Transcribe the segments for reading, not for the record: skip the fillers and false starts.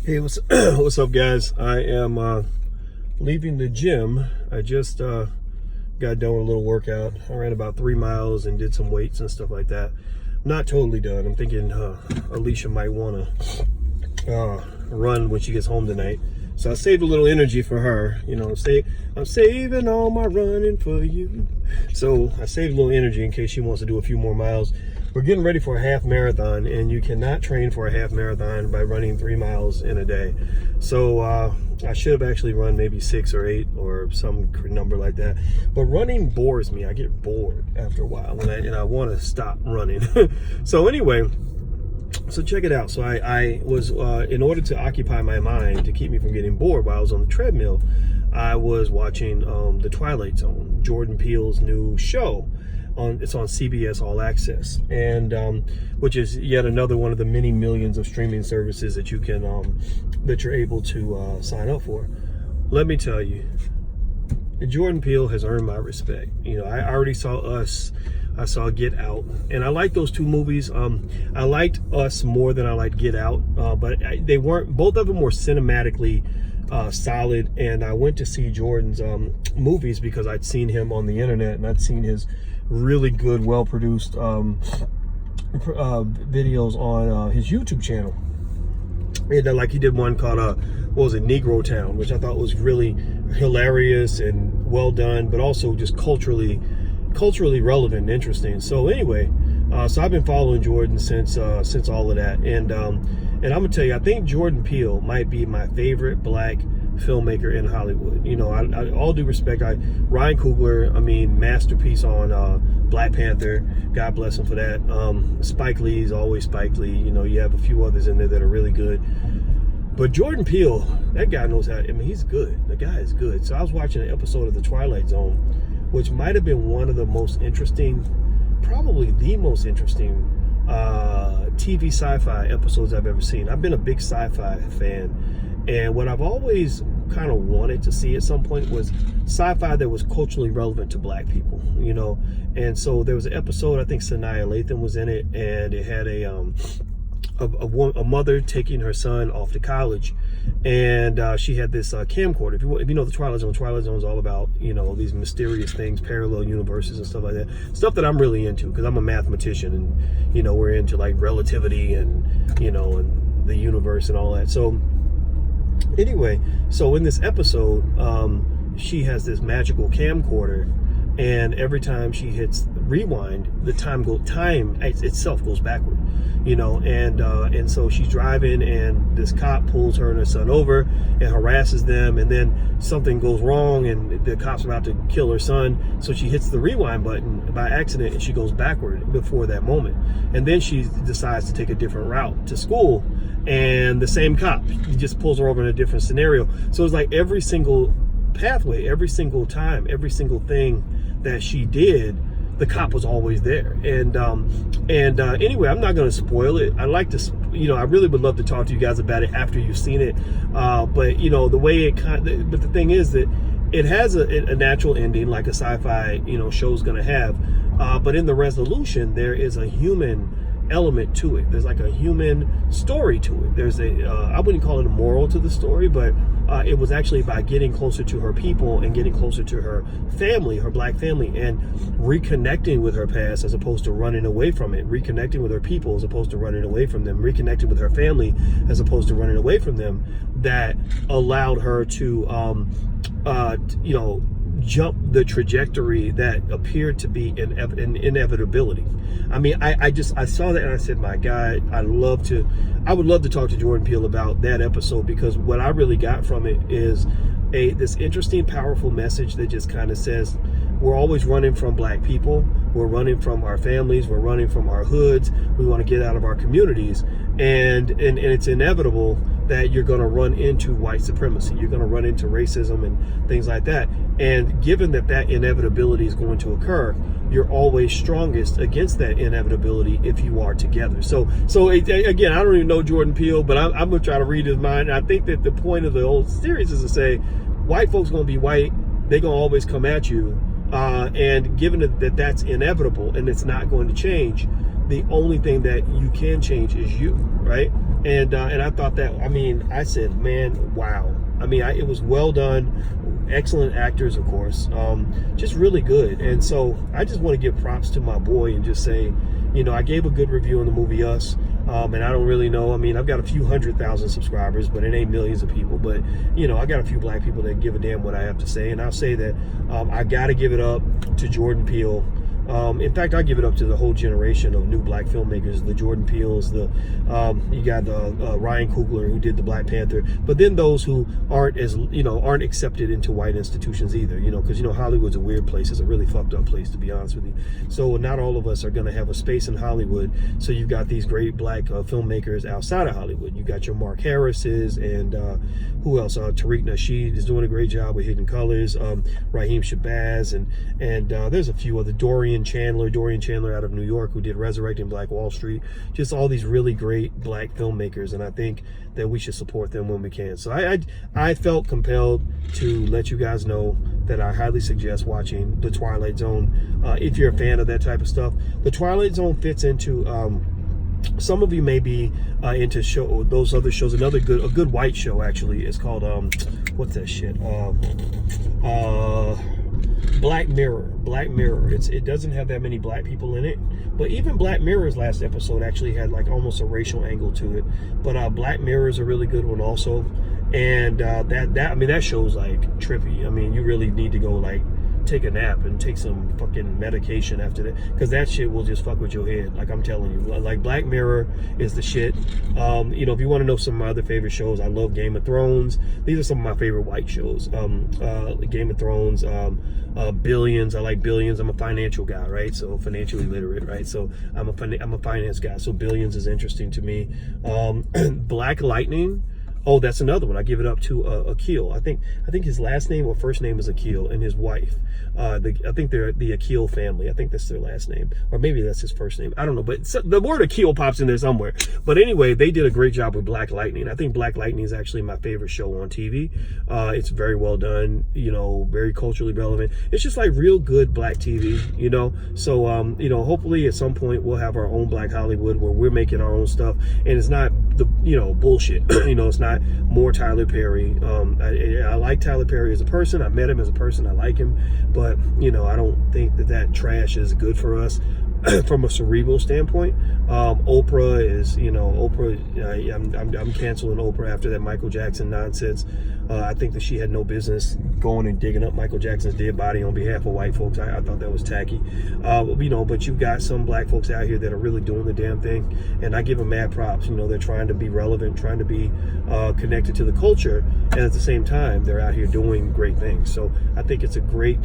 Hey, what's up, guys? I am leaving the gym. I just got done with a little workout. I ran about 3 miles and did some weights and stuff like that. Not totally done. I'm thinking Alicia might want to run when she gets home tonight. So I saved a little energy for her. You know, I'm saving all my running for you. So I saved a little energy in case she wants to do a few more miles. We're getting ready for a half marathon, and you cannot train for a half marathon by running 3 miles in a day. So I should have actually run maybe 6 or 8 or some number like that. But running bores me. I get bored after a while, and I want to stop running. So anyway, so check it out. So I was, in order to occupy my mind, to keep me from getting bored while I was on the treadmill, I was watching the Twilight Zone, Jordan Peele's new show. It's on CBS All Access, and which is yet another one of the many millions of streaming services that you can that you're able to sign up for. Let me tell you, Jordan Peele has earned my respect. You know, I already saw Us. I saw Get Out, and I like those two movies. I liked Us more than I liked Get Out, but they weren't. Both of them were cinematically solid, and I went to see Jordan's movies because I'd seen him on the internet, and I'd seen his really good, well-produced videos on his YouTube channel. And like he did one called what was it, Negro Town, which I thought was really hilarious and well done, but also just culturally relevant and interesting. So anyway, so I've been following Jordan since all of that, and I'm gonna tell you, I think Jordan Peele might be my favorite black filmmaker in Hollywood. You know, I all due respect, Ryan Coogler, I mean, masterpiece on Black Panther, God bless him for that. Spike Lee's always Spike Lee. You know, you have a few others in there that are really good, but Jordan Peele, that guy knows how. I mean, he's good. The guy is good. So I was watching an episode of the Twilight Zone, which might have been one of the most interesting, probably the most interesting TV sci-fi episodes I've ever seen. I've been a big sci-fi fan, and what I've always kind of wanted to see at some point was sci-fi that was culturally relevant to black people, you know. And so there was an episode, I think Sanaa Lathan was in it, and it had a mother taking her son off to college, and she had this camcorder. If you know the Twilight Zone is all about, you know, these mysterious things, parallel universes and stuff like that. Stuff that I'm really into because I'm a mathematician, and, you know, we're into like relativity and, you know, and the universe and all that. So anyway, so in this episode, she has this magical camcorder, and every time she hits rewind, the time itself goes backward, you know. And so she's driving, and this cop pulls her and her son over and harasses them, and then something goes wrong, and the cop's about to kill her son, so she hits the rewind button by accident, and she goes backward before that moment. And then she decides to take a different route to school, and the same cop, he just pulls her over in a different scenario. So it's like every single pathway, every single time, every single thing that she did, the cop was always there. And anyway, I'm not going to spoil it. I like to, you know, I really would love to talk to you guys about it after you've seen it. But you know, the way but the thing is that it has a natural ending, like a sci-fi, you know, show's going to have. But in the resolution, there is a human element to it. There's like a human story to it. There's I wouldn't call it a moral to the story, but it was actually by getting closer to her people and getting closer to her family, her black family, and reconnecting with her past as opposed to running away from it, reconnecting with her people as opposed to running away from them, reconnecting with her family as opposed to running away from them, that allowed her to you know, jump the trajectory that appeared to be an inevitability. I mean, I saw that and I said, my God, I would love to talk to Jordan Peele about that episode, because what I really got from it is this interesting, powerful message that just kind of says, we're always running from black people, we're running from our families, we're running from our hoods, we want to get out of our communities, and it's inevitable that you're going to run into white supremacy, you're going to run into racism and things like that. And given that inevitability is going to occur, you're always strongest against that inevitability if you are together. So again, I don't even know Jordan Peele, but I'm going to try to read his mind. I think that the point of the whole series is to say, white folks going to be white, they're going to always come at you, and given that that's inevitable and it's not going to change, the only thing that you can change is you, right? And I thought that, I mean, I said, man, wow. I mean, it was well done. Excellent actors, of course. Just really good. And so I just want to give props to my boy and just say, you know, I gave a good review on the movie Us. And I don't really know. I mean, I've got a few 100,000 subscribers, but it ain't millions of people. But, you know, I got a few black people that give a damn what I have to say. And I'll say that I got to give it up to Jordan Peele. In fact, I give it up to the whole generation of new black filmmakers, the Jordan Peeles, you got Ryan Coogler, who did the Black Panther, but then those who aren't aren't accepted into white institutions either, you know, because, you know, Hollywood's a weird place. It's a really fucked up place, to be honest with you. So not all of us are going to have a space in Hollywood. So you've got these great black filmmakers outside of Hollywood. You got your Mark Harris's and who else? Tariq Nasheed is doing a great job with Hidden Colors. Raheem Shabazz and there's a few other. Dorian Chandler out of New York, who did Resurrecting Black Wall Street. Just all these really great black filmmakers, and I think that we should support them when we can. So I felt compelled to let you guys know that I highly suggest watching The Twilight Zone if you're a fan of that type of stuff. The Twilight Zone fits into some of you may be into those other shows. A good white show actually is called what's that shit? Black Mirror. It doesn't have that many black people in it, but even Black Mirror's last episode actually had like almost a racial angle to it. But Black Mirror is a really good one also, and that show's like trippy. I mean, you really need to go like take a nap and take some fucking medication after that, because that shit will just fuck with your head. Like, I'm telling you, like Black Mirror is the shit. You know, if you want to know some of my other favorite shows, I love Game of Thrones. These are some of my favorite white shows. Game of Thrones, Billions. I like Billions. I'm a financial guy, right? So financially literate, right? So I'm a finance guy. So Billions is interesting to me. Black Lightning. Oh, that's another one. I give it up to Akil. I think his last name or first name is Akil, and his wife. I think they're the Akil family. I think that's their last name, or maybe that's his first name. I don't know, but the word Akil pops in there somewhere. But anyway, they did a great job with Black Lightning. I think Black Lightning is actually my favorite show on TV. It's very well done, you know, very culturally relevant. It's just like real good black TV, you know. So you know, hopefully at some point we'll have our own Black Hollywood where we're making our own stuff, and it's not the bullshit. You know, it's not more Tyler Perry. I like Tyler Perry as a person. I met him as a person. I like him, but you know, I don't think that trash is good for us from a cerebral standpoint. Oprah is, you know, I'm canceling Oprah after that Michael Jackson nonsense. I think that she had no business going and digging up Michael Jackson's dead body on behalf of white folks. I thought that was tacky. You know, but you've got some black folks out here that are really doing the damn thing, and I give them mad props. You know, they're trying to be relevant, trying to be connected to the culture, and at the same time, they're out here doing great things. So I think it's a great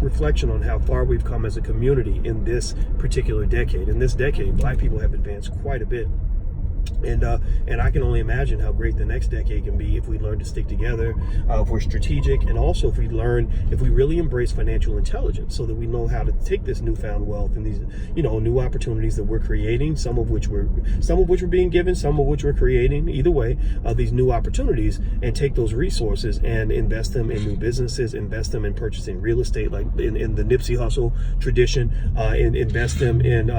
reflection on how far we've come as a community in this particular decade. In this decade, black people have advanced quite a bit. And I can only imagine how great the next decade can be if we learn to stick together, if we're strategic, and also if we really embrace financial intelligence, so that we know how to take this newfound wealth and these, you know, new opportunities that we're creating, some of which we're being given, some of which we're creating. Either way, these new opportunities, and take those resources and invest them in new businesses, invest them in purchasing real estate, like in the Nipsey Hussle tradition, and invest them in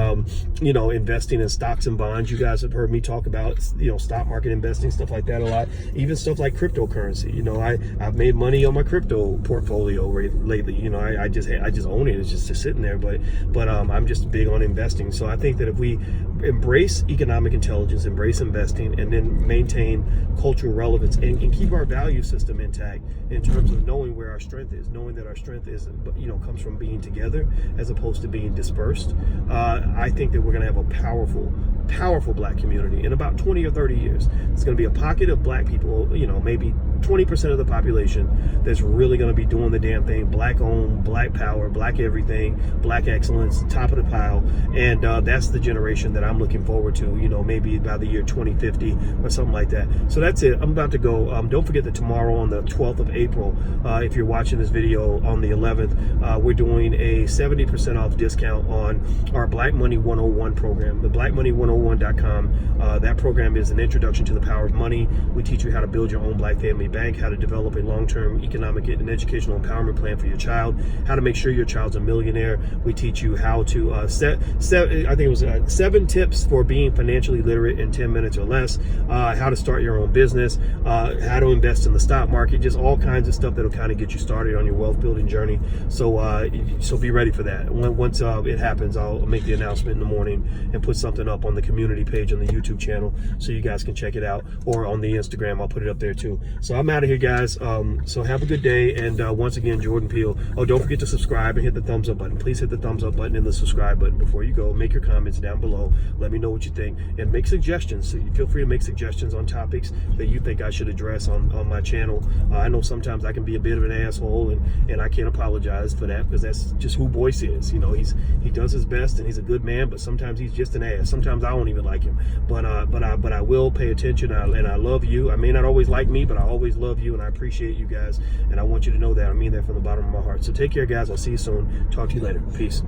investing in stocks and bonds. You guys have heard me talk about, you know, stock market investing, stuff like that a lot. Even stuff like cryptocurrency. You know, I've made money on my crypto portfolio lately. You know, I just own it. It's just sitting there. But I'm just big on investing. So I think that if we embrace economic intelligence, embrace investing, and then maintain cultural relevance, and keep our value system intact in terms of knowing where our strength is, knowing that our strength is, you know, comes from being together as opposed to being dispersed. I think that we're going to have a powerful black community in about 20 or 30 years. It's going to be a pocket of black people, you know, maybe 20% of the population that's really going to be doing the damn thing. Black owned, black power, black everything, black excellence, top of the pile. And that's the generation that I'm looking forward to, you know, maybe by the year 2050 or something like that. So that's it. I'm about to go. Don't forget that tomorrow on the 12th of April, if you're watching this video on the 11th, we're doing a 70% off discount on our Black Money 101 program, the blackmoney101.com. That program is an introduction to the power of money. We teach you how to build your own black family bank, how to develop a long-term economic and educational empowerment plan for your child, how to make sure your child's a millionaire. We teach you how to set I think it was 7 tips tips for being financially literate in 10 minutes or less, how to start your own business, how to invest in the stock market, just all kinds of stuff that'll kind of get you started on your wealth building journey. So be ready for that. Once it happens, I'll make the announcement in the morning and put something up on the community page on the YouTube channel so you guys can check it out, or on the Instagram, I'll put it up there too. So I'm out of here, guys. So have a good day, and once again, Jordan Peele. Oh, don't forget to subscribe and hit the thumbs up button. Please hit the thumbs up button and the subscribe button before you go. Make your comments down below. Let me know what you think, and make suggestions. So you feel free to make suggestions on topics that you think I should address on my channel. I know sometimes I can be a bit of an asshole, and I can't apologize for that, because that's just who Boyce is. You know, he does his best, and he's a good man, but sometimes he's just an ass. Sometimes I don't even like him, but I will pay attention, and I love you. I may not always like me, but I always love you, and I appreciate you guys, and I want you to know that. I mean that from the bottom of my heart. So take care, guys. I'll see you soon. Talk to you later. Peace.